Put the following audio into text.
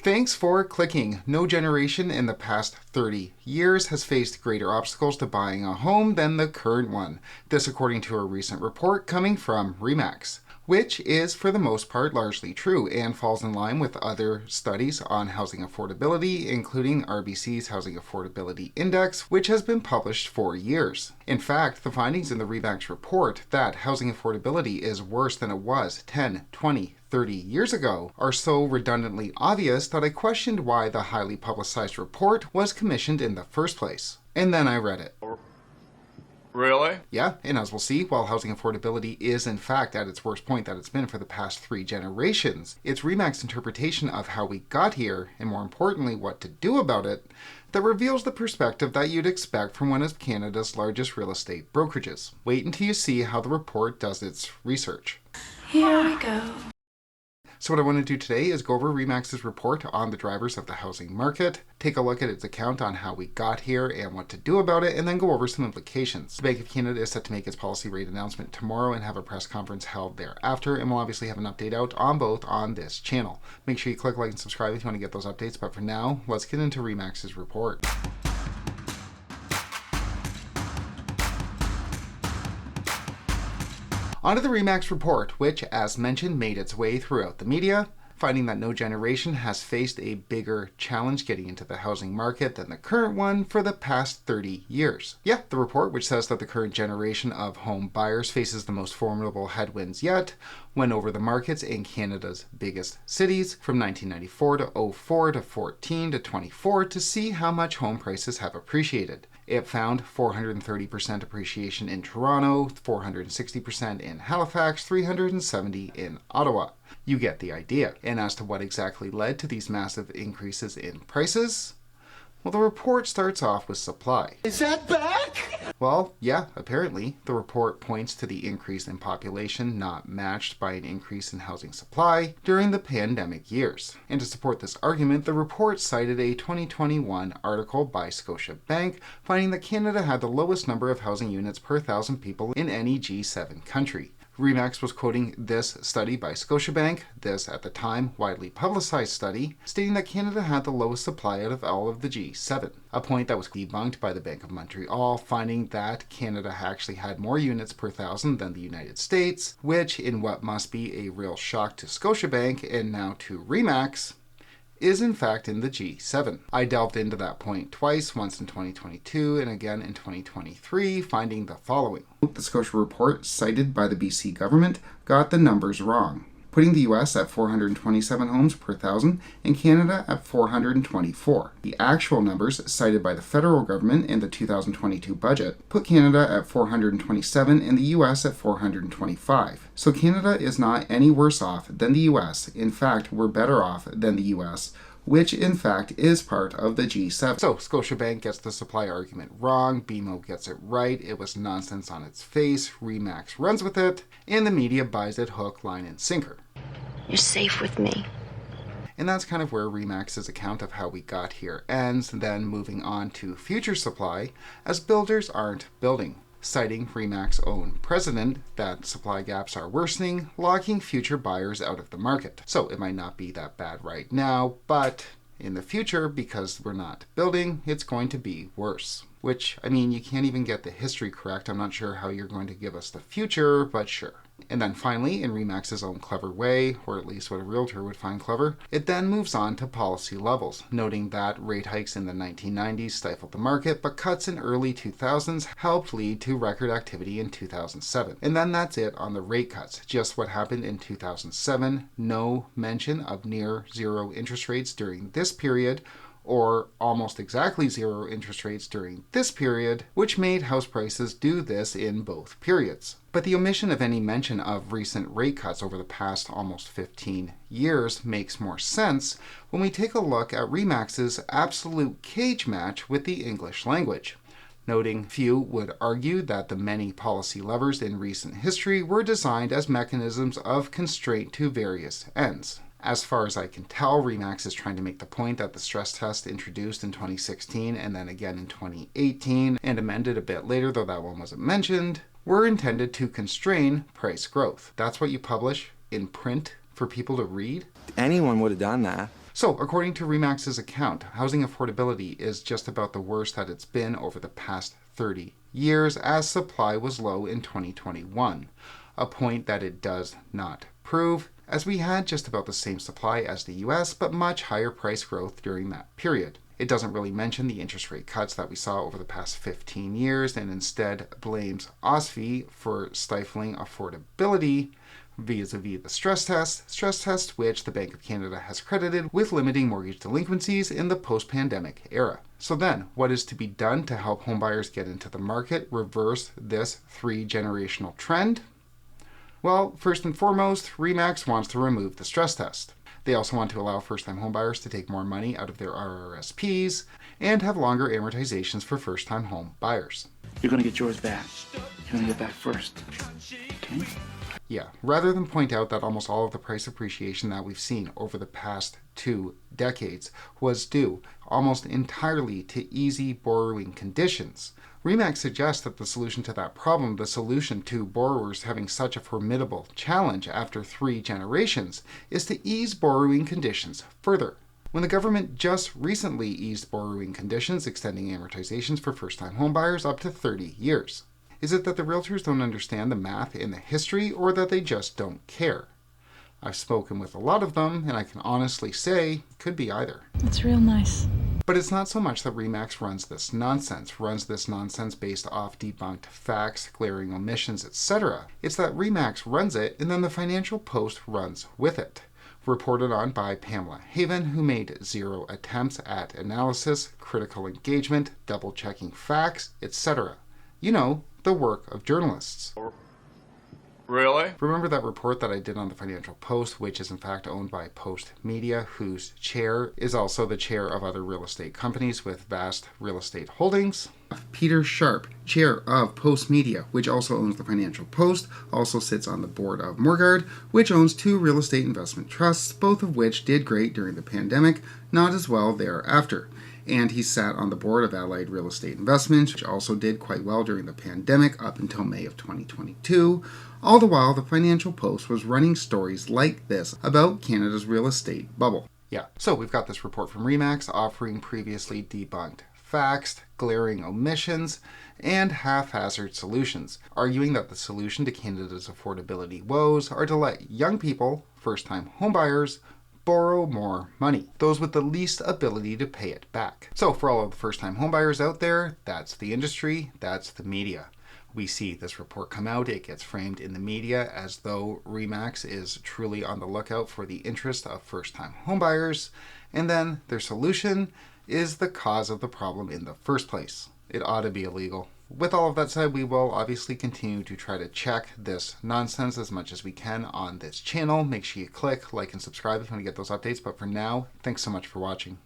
Thanks for clicking. No generation in the past 30 years has faced greater obstacles to buying a home than the current one. This according to a recent report coming from ReMax, which is for the most part largely true and falls in line with other studies on housing affordability, including RBC's Housing Affordability Index, which has been published for years. In fact, the findings in the ReMax report that housing affordability is worse than it was 10, 20, 30 years ago are so redundantly obvious that I questioned why the highly publicized report was commissioned in the first place. And then I read it. Really? Yeah, and as we'll see, while housing affordability is in fact at its worst point that it's been for the past 3 generations, it's ReMax's interpretation of how we got here, and more importantly, what to do about it, that reveals the perspective that you'd expect from one of Canada's largest real estate brokerages. Wait until you see how the report does its research. Here we go. So what I want to do today is go over ReMax's report on the drivers of the housing market, take a look at its account on how we got here and what to do about it, and then go over some implications. The Bank of Canada is set to make its policy rate announcement tomorrow and have a press conference held thereafter, and we'll obviously have an update out on both on this channel. Make sure you click like and subscribe if you want to get those updates, but for now, let's get into ReMax's report. On to the ReMax report, which, as mentioned, made its way throughout the media, finding that no generation has faced a bigger challenge getting into the housing market than the current one for the past 30 years. Yeah, the report, which says that the current generation of home buyers faces the most formidable headwinds yet, went over the markets in Canada's biggest cities from 1994 to 04 to 14 to 24 to see how much home prices have appreciated. It found 430% appreciation in Toronto, 460% in Halifax, 370% in Ottawa. You get the idea. And as to what exactly led to these massive increases in prices, well, the report starts off with supply. Is that back? Well, yeah, apparently. The report points to the increase in population not matched by an increase in housing supply during the pandemic years. And to support this argument, the report cited a 2021 article by Scotiabank finding that Canada had the lowest number of housing units per 1,000 people in any G7 country. ReMax was quoting this study by Scotiabank, this at the time widely publicized study, stating that Canada had the lowest supply out of all of the G7, a point that was debunked by the Bank of Montreal, finding that Canada actually had more units per 1,000 than the United States, which, in what must be a real shock to Scotiabank and now to ReMax, is in fact in the G7. I delved into that point twice, once in 2022 and again in 2023, finding the following. The Scotia report, cited by the BC government, got the numbers wrong, putting the US at 427 homes per 1,000 and Canada at 424. The actual numbers cited by the federal government in the 2022 budget put Canada at 427 and the US at 425. So Canada is not any worse off than the US. In fact, we're better off than the US, which in fact is part of the G7. So Scotiabank gets the supply argument wrong, BMO gets it right, it was nonsense on its face, ReMax runs with it, and the media buys it hook, line, and sinker. You're safe with me. And that's kind of where ReMax's account of how we got here ends, then moving on to future supply, as builders aren't building, citing ReMax's own president that supply gaps are worsening, locking future buyers out of the market. So it might not be that bad right now, but in the future, because we're not building, it's going to be worse. Which, I mean, you can't even get the history correct. I'm not sure how you're going to give us the future, but sure. And then finally, in ReMax's own clever way, or at least what a realtor would find clever, it then moves on to policy levels, noting that rate hikes in the 1990s stifled the market, but cuts in early 2000s helped lead to record activity in 2007. And then that's it on the rate cuts. Just what happened in 2007, no mention of near zero interest rates during this period, or almost exactly zero interest rates during this period, which made house prices do this in both periods. But the omission of any mention of recent rate cuts over the past almost 15 years makes more sense when we take a look at ReMax's absolute cage match with the English language. Noting few would argue that the many policy levers in recent history were designed as mechanisms of constraint to various ends. As far as I can tell, ReMax is trying to make the point that the stress test introduced in 2016 and then again in 2018 and amended a bit later, though that one wasn't mentioned, were intended to constrain price growth. That's what you publish in print for people to read? Anyone would have done that. So, according to ReMax's account, housing affordability is just about the worst that it's been over the past 30 years as supply was low in 2021, a point that it does not prove, as we had just about the same supply as the US, but much higher price growth during that period. It doesn't really mention the interest rate cuts that we saw over the past 15 years and instead blames OSFI for stifling affordability vis-a-vis the stress test which the Bank of Canada has credited with limiting mortgage delinquencies in the post-pandemic era. So then, what is to be done to help homebuyers get into the market, reverse this 3-generational trend? Well, first and foremost, ReMax wants to remove the stress test. They also want to allow first-time homebuyers to take more money out of their RRSPs and have longer amortizations for first-time home buyers. You're going to get yours back. You're going to get back first. Okay? Yeah, rather than point out that almost all of the price appreciation that we've seen over the past 2 decades was due almost entirely to easy borrowing conditions, ReMax suggests that the solution to that problem, the solution to borrowers having such a formidable challenge after 3 generations, is to ease borrowing conditions further. When the government just recently eased borrowing conditions, extending amortizations for first-time homebuyers up to 30 years. Is it that the realtors don't understand the math in the history, or that they just don't care? I've spoken with a lot of them, and I can honestly say it could be either. That's real nice. But it's not so much that ReMax runs this nonsense based off debunked facts, glaring omissions, etc. It's that ReMax runs it, and then the Financial Post runs with it. Reported on by Pamela Haven, who made 0 attempts at analysis, critical engagement, double-checking facts, etc. You know, the work of journalists. Really? Remember that report that I did on the Financial Post, which is in fact owned by Post Media, whose chair is also the chair of other real estate companies with vast real estate holdings? Peter Sharp, chair of Post Media, which also owns the Financial Post, also sits on the board of Morguard, which owns 2 real estate investment trusts, both of which did great during the pandemic, not as well thereafter. And he sat on the board of Allied Real Estate Investments, which also did quite well during the pandemic up until May of 2022. All the while, the Financial Post was running stories like this about Canada's real estate bubble. Yeah, so we've got this report from ReMax offering previously debunked facts, glaring omissions, and haphazard solutions, arguing that the solution to Canada's affordability woes are to let young people, first-time homebuyers, borrow more money, those with the least ability to pay it back. So for all of the first-time homebuyers out there, that's the industry, that's the media. We see this report come out, it gets framed in the media as though ReMax is truly on the lookout for the interest of first-time homebuyers, and then their solution is the cause of the problem in the first place. It ought to be illegal. With all of that said, we will obviously continue to try to check this nonsense as much as we can on this channel. Make sure you click, like, and subscribe if you want to get those updates. But for now, thanks so much for watching.